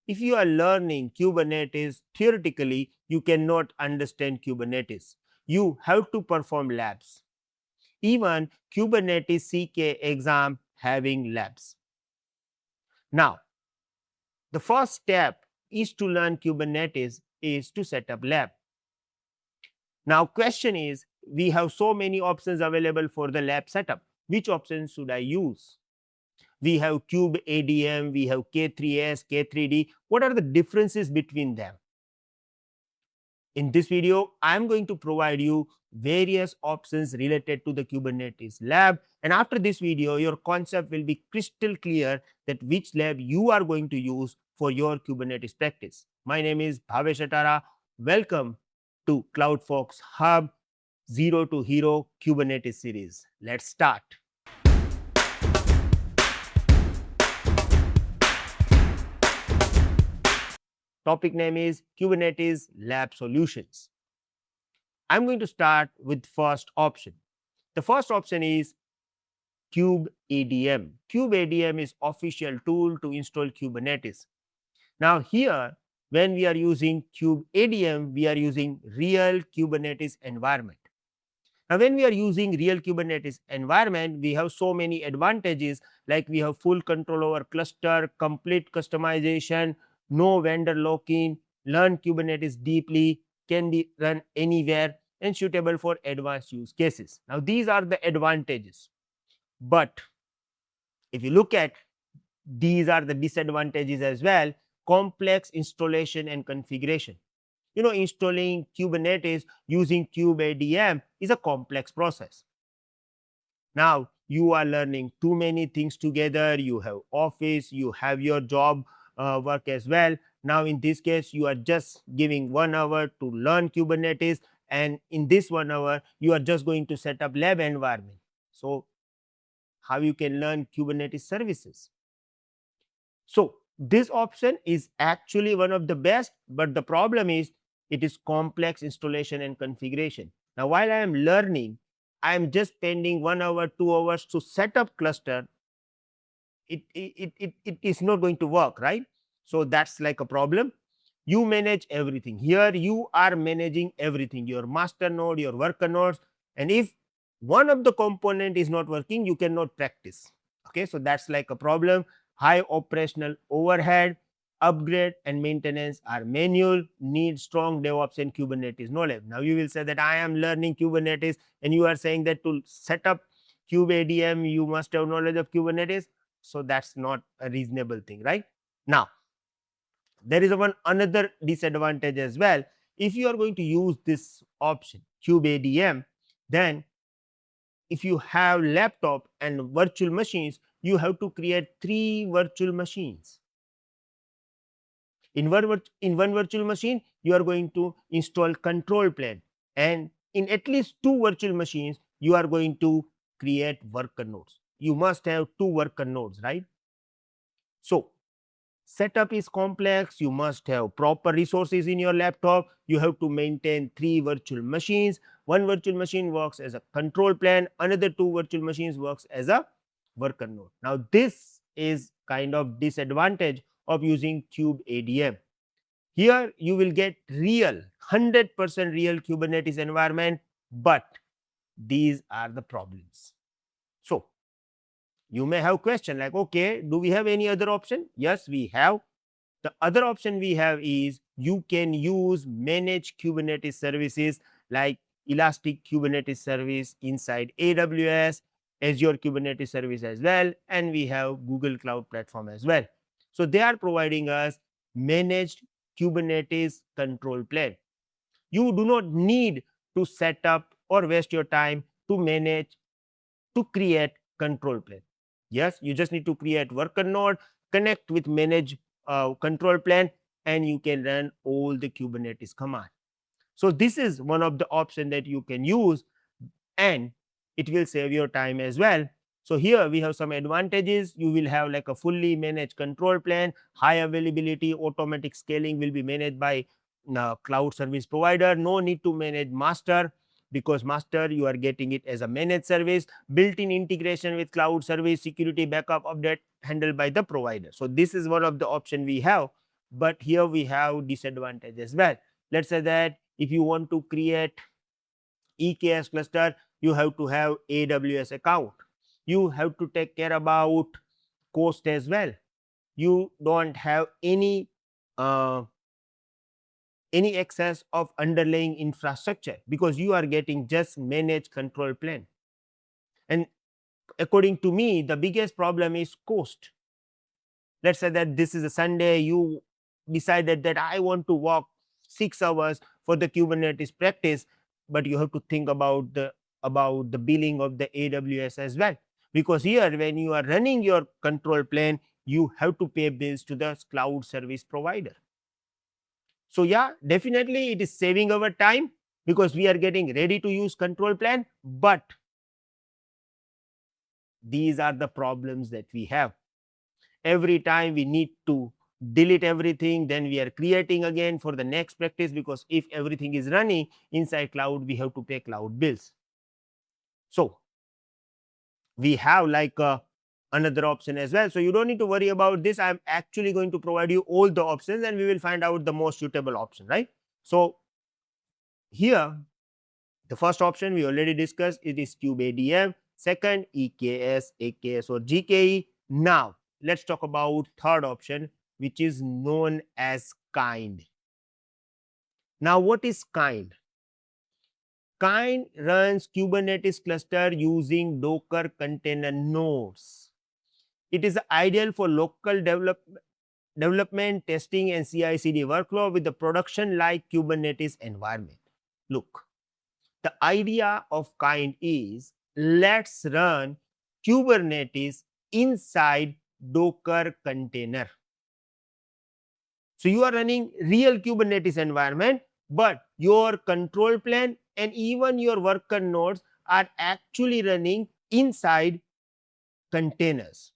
If you are learning Kubernetes theoretically, you cannot understand Kubernetes. You have to perform labs. Even Kubernetes CK exam having labs. Now, the first step is to learn Kubernetes is to set up lab. Now, question is, we have so many options available for the lab setup. Which option should I use? We have kubeadm, we have k3s, k3d. What are the differences between them? In this video, I am going to provide you various options related to the Kubernetes lab, and after this video your concept will be crystal clear that which lab you are going to use for your Kubernetes practice. My name is Bhavesh Atara. Welcome to CloudFox Hub Zero to Hero Kubernetes series. Let's start. Topic name is Kubernetes Lab Solutions. I'm going to start with first option. The first option is kubeadm. kubeadm is official tool to install Kubernetes. Now here, when we are using kubeadm, we are using real Kubernetes environment. Now when we are using real Kubernetes environment, we have so many advantages, like we have full control over cluster, complete customization, no vendor lock-in, learn Kubernetes deeply, can be run anywhere, and suitable for advanced use cases. Now these are the advantages. But if you look at, these are the disadvantages as well. Complex installation and configuration. Installing Kubernetes using kubeadm is a complex process. Now you are learning too many things together. You have office, you have your job work as well. Now in this case, you are just giving 1 hour to learn Kubernetes, and in this 1 hour you are just going to set up lab environment. So how you can learn Kubernetes services? So this option is actually one of the best, but the problem is it is complex installation and configuration. Now while I am learning, I am just spending 1 hour, 2 hours to set up cluster. It is not going to work, right? So that's like a problem. You manage everything. Here you are managing everything, your master node, your worker nodes, and if one of the component is not working, you cannot practice. Okay, so that's like a problem. High operational overhead, upgrade and maintenance are manual, need strong DevOps and Kubernetes knowledge. Now you will say that I am learning Kubernetes, and you are saying that to set up kubeadm you must have knowledge of Kubernetes. So that's not a reasonable thing, right? Now there is another disadvantage as well. If you are going to use this option kubeadm, then if you have laptop and virtual machines, you have to create 3 virtual machines. In one virtual machine, you are going to install control plane, and in at least 2 virtual machines, you are going to create worker nodes. You must have 2 worker nodes, right? So setup is complex. You must have proper resources in your laptop. You have to maintain 3 virtual machines. One virtual machine works as a control plane, another 2 virtual machines works as a worker node. Now this is kind of disadvantage of using kubeadm. Here you will get real 100% real Kubernetes environment, but these are the problems. So you may have question like, okay, do we have any other option? Yes, we have. The other option we have is you can use managed Kubernetes services like Elastic Kubernetes service inside AWS, Azure Kubernetes service as well, and we have Google Cloud Platform as well. So they are providing us managed Kubernetes control plane. You do not need to set up or waste your time to manage, to create control plane. Yes, you just need to create worker node, connect with manage control plane, and you can run all the Kubernetes command. So this is one of the option that you can use, and it will save your time as well. So here we have some advantages. You will have like a fully managed control plane, high availability, automatic scaling will be managed by cloud service provider. No need to manage master, because master you are getting it as a managed service. Built-in integration with cloud service, security backup update handled by the provider. So this is one of the option we have. but here we have disadvantage as well. Let's say that if you want to create EKS cluster, you have to have AWS account. You have to take care about cost as well. You don't have uh, any excess of underlying infrastructure because you are getting just managed control plane. And according to me, the biggest problem is cost. Let's say that this is a Sunday, you decided that I want to walk 6 hours for the Kubernetes practice, but you have to think about the billing of the AWS as well, because here when you are running your control plane, you have to pay bills to the cloud service provider. So yeah, definitely it is saving our time because we are getting ready to use control plane, but these are the problems that we have. Every time we need to delete everything, then we are creating again for the next practice, because if everything is running inside cloud, we have to pay cloud bills. So we have like another option as well. So you don't need to worry about this. I'm actually going to provide you all the options and we will find out the most suitable option, right? So here, the first option we already discussed, it is kubeadm. Second, EKS, AKS or GKE. Now let's talk about third option, which is known as kind. Now what is kind? Kind runs Kubernetes cluster using Docker container nodes. It is ideal for local development, testing and CI/CD workflow with the production like Kubernetes environment. Look, the idea of kind is, let's run Kubernetes inside Docker container. So you are running real Kubernetes environment, but your control plane and even your worker nodes are actually running inside containers.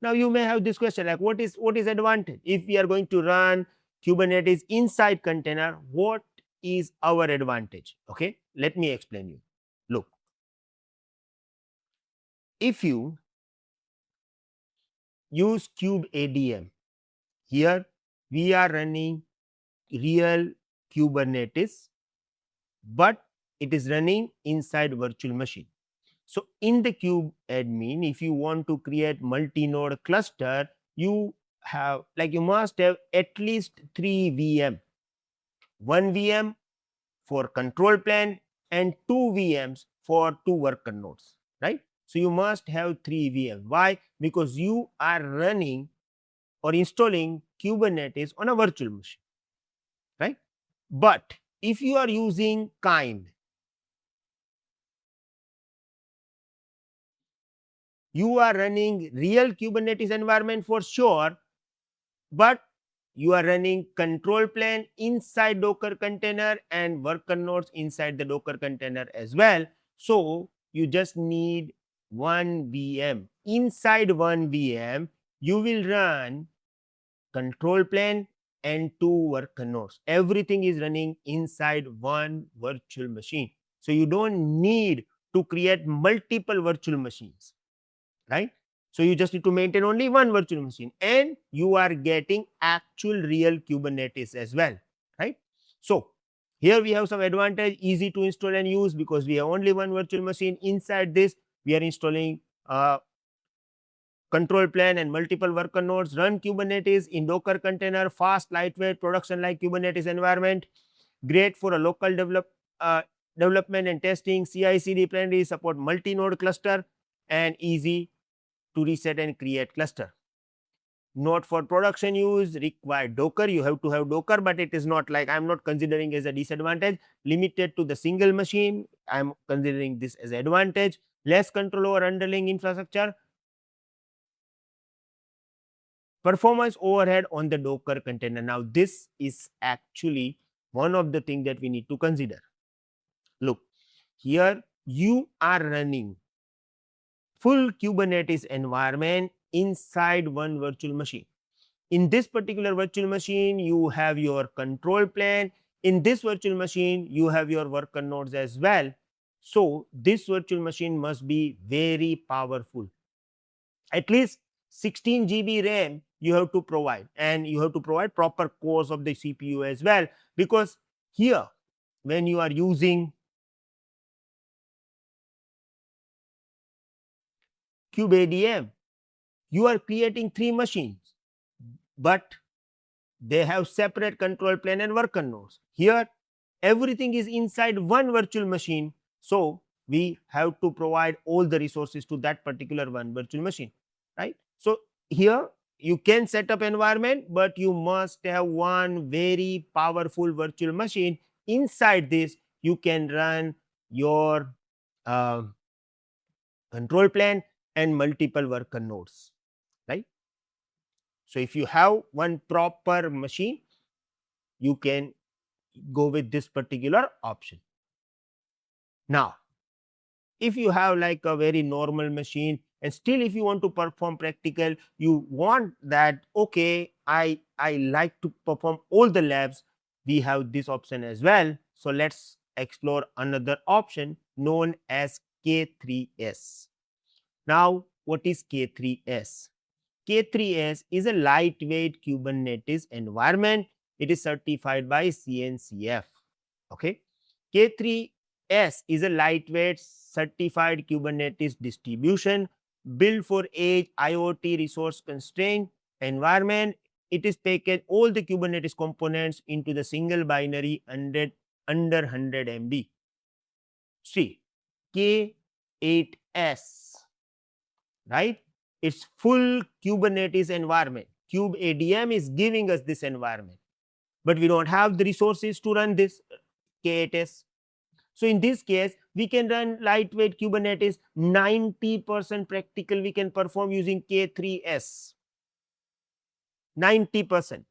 Now you may have this question like, what is advantage? If we are going to run Kubernetes inside container, what is our advantage? Okay, let me explain you. Look, if you use kubeadm, here we are running real Kubernetes, but it is running inside virtual machine. So in the kubeadmin, if you want to create multi-node cluster, you must have at least 3 VM. 1 VM for control plane and 2 VMs for 2 worker nodes, right? So you must have 3 VM. Why? Because you are running or installing Kubernetes on a virtual machine, right? But if you are using kind, you are running real Kubernetes environment for sure, but you are running control plane inside Docker container and worker nodes inside the Docker container as well. So you just need 1 VM. Inside 1 VM, you will run control plane and 2 worker nodes. Everything is running inside one virtual machine. So you don't need to create multiple virtual machines, right? So you just need to maintain only one virtual machine and you are getting actual real Kubernetes as well, right? So here we have some advantage, easy to install and use because we have only one virtual machine. Inside this, we are installing control plane and multiple worker nodes, run Kubernetes in Docker container, fast, lightweight, production like Kubernetes environment, great for a local development and testing, CI/CD plenary, support multi-node cluster, and easy to reset and create cluster. Not for production use, require Docker. You have to have Docker, but it is not like, I'm not considering as a disadvantage. Limited to the single machine, I'm considering this as advantage. Less control over underlying infrastructure. Performance overhead on the Docker container. Now this is actually one of the things that we need to consider. Look, here you are running full Kubernetes environment inside one virtual machine. In this particular virtual machine, you have your control plane. In this virtual machine, you have your worker nodes as well. So this virtual machine must be very powerful. At least 16 GB RAM you have to provide, and you have to provide proper cores of the CPU as well, because here when you are using kubeadm, you are creating 3 machines, but they have separate control plane and worker nodes. Here everything is inside one virtual machine, so we have to provide all the resources to that particular one virtual machine, right? So here you can set up environment, but you must have one very powerful virtual machine. Inside this you can run your uh, control plane and multiple worker nodes, right? So if you have one proper machine, you can go with this particular option. Now if you have like a very normal machine, and still if you want to perform practical, you want that, okay, I like to perform all the labs, we have this option as well. So let's explore another option known as k3s. Now what is k3s? K3s is a lightweight Kubernetes environment. It is certified by CNCF. Okay. K3s is a lightweight certified Kubernetes distribution built for edge IoT resource constrained environment. It is packaged all the Kubernetes components into the single binary under 100 MB. See, K8s, right? It's full Kubernetes environment. kubeadm is giving us this environment, but we don't have the resources to run this K8s. So in this case, we can run lightweight Kubernetes 90% practical we can perform using K3s. 90%.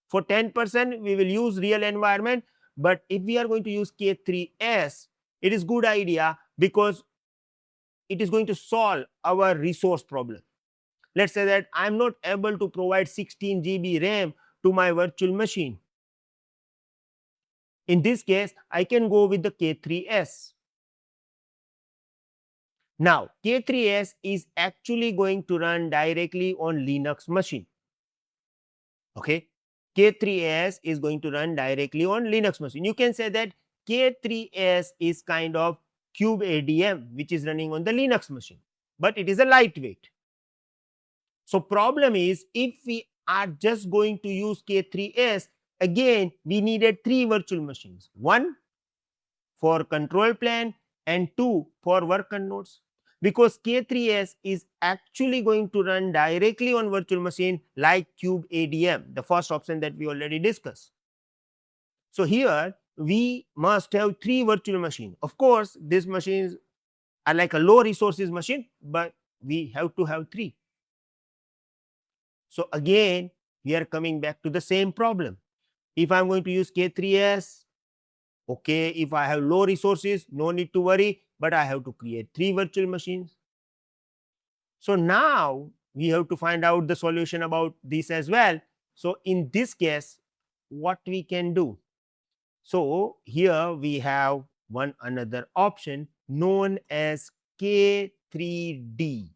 For 10% we will use real environment, but if we are going to use K3s, it is good idea because it is going to solve our resource problem. Let's say that I am not able to provide 16 GB RAM to my virtual machine. In this case, I can go with the K3s. Now, K3s is actually going to run directly on Linux machine. Okay, K3s is going to run directly on Linux machine. You can say that K3s is kind of kubeadm, which is running on the Linux machine, but it is a lightweight. So problem is, if we are just going to use K3s, again we needed 3 virtual machines, 1 for control plane and 2 for worker nodes, because K3s is actually going to run directly on virtual machine like kubeadm, the first option that we already discussed. So here we must have 3 virtual machines. Of course these machines are like a low resources machine, but we have to have 3. So again we are coming back to the same problem. If I am going to use K3s, okay, if I have low resources, no need to worry, but I have to create 3 virtual machines. So now we have to find out the solution about this as well. So in this case, what we can do? So here we have one another option known as k3d.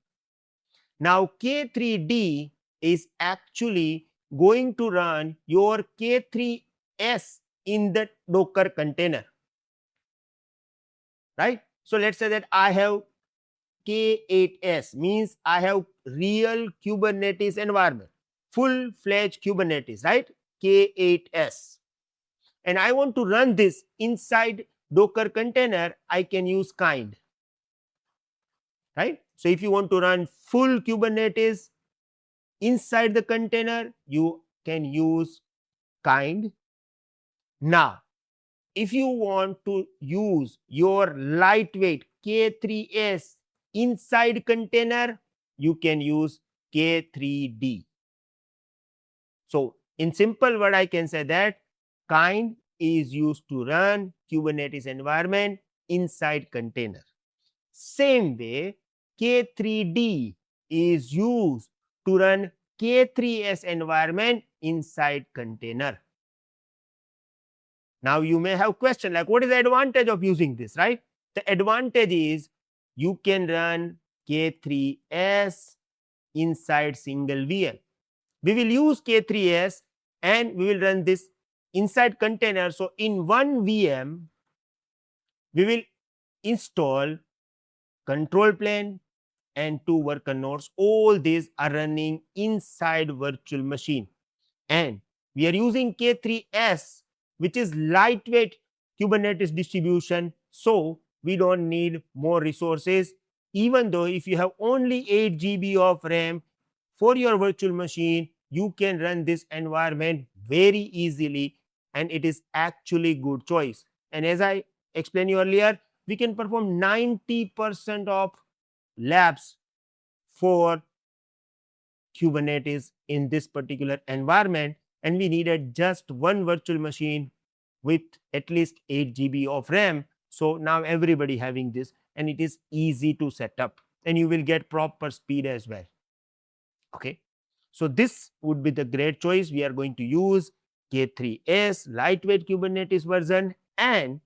Now k3d is actually going to run your k3s in the Docker container, right? So let's say that I have K8s, means I have real Kubernetes environment, full-fledged Kubernetes, right? K8s, and I want to run this inside Docker container. I can use kind, right? So if you want to run full Kubernetes inside the container, you can use kind. Now if you want to use your lightweight K3s inside container, you can use k3d. So in simple word, I can say that kind is used to run Kubernetes environment inside container. Same way, k3d is used to run K3s environment inside container. Now you may have question like, what is the advantage of using this, right? The advantage is you can run K3s inside single VM. We will use k3s and we will run this inside container. So in one VM, we will install control plane and 2 worker nodes. All these are running inside virtual machine. And we are using k3s, which is lightweight Kubernetes distribution. So we don't need more resources. Even though if you have only 8 GB of RAM for your virtual machine, you can run this environment very easily, and it is actually good choice. And as I explained you earlier, we can perform 90% of labs for Kubernetes in this particular environment, and we needed just one virtual machine with at least 8 GB of RAM. So now everybody having this, and it is easy to set up, and you will get proper speed as well. Okay, so this would be the great choice. We are going to use k3s lightweight Kubernetes version, and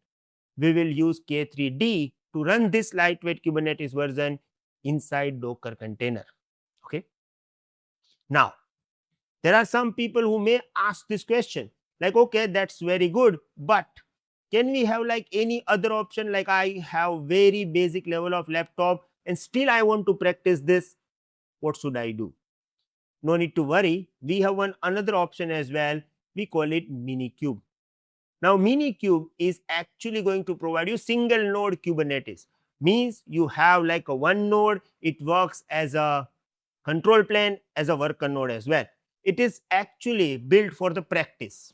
we will use k3d to run this lightweight Kubernetes version inside Docker container. Okay, now there are some people who may ask this question, like, okay, that's very good, but can we have like any other option? Like, I have very basic level of laptop and still I want to practice this. What should I do? No need to worry. We have one another option as well. We call it minikube. Now, minikube is actually going to provide you single node Kubernetes. Means you have like a one node. It works as a control plane, as a worker node as well. It is actually built for the practice,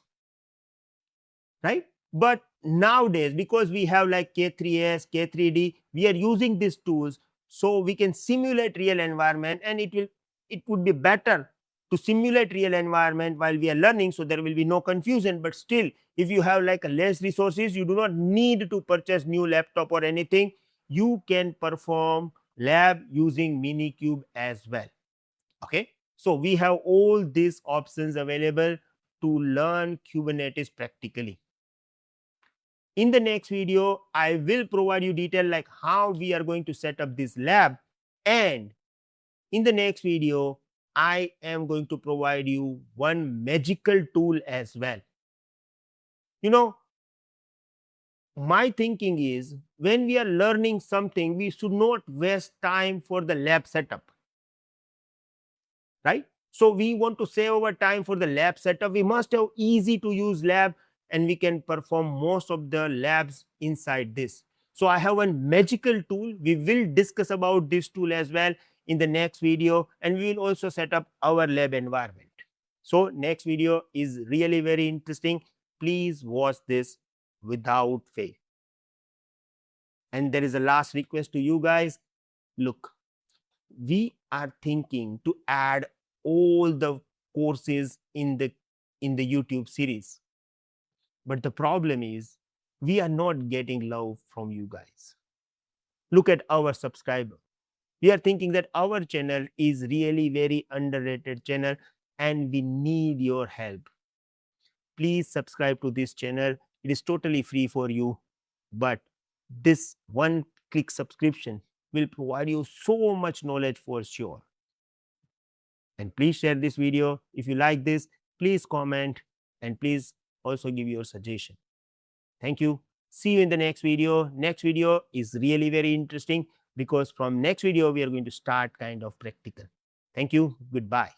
right? But nowadays, because we have like k3s, k3d, we are using these tools so we can simulate real environment, and it would be better to simulate real environment while we are learning, so there will be no confusion. But still, if you have like less resources, you do not need to purchase new laptop or anything. You can perform lab using minikube as well. Okay, so we have all these options available to learn Kubernetes practically. In the next video, I will provide you detail like how we are going to set up this lab, and in the next video, I am going to provide you one magical tool as well. You know, my thinking is, when we are learning something, we should not waste time for the lab setup, right? So we want to save our time for the lab setup. We must have easy to use lab, and we can perform most of the labs inside this. So I have one magical tool. We will discuss about this tool as well in the next video, and we will also set up our lab environment. So next video is really very interesting. Please watch this without fail. And there is a last request to you guys. Look, we are thinking to add all the courses in the YouTube series, but the problem is we are not getting love from you guys. Look at our subscriber. We are thinking that our channel is really very underrated channel, and we need your help. Please subscribe to this channel. It is totally free for you, but this one click subscription will provide you so much knowledge for sure. And please share this video. If you like this, please comment, and please also give your suggestion. Thank you. See you in the next video. Next video is really very interesting, because from next video we are going to start kind of practical. Thank you. Goodbye.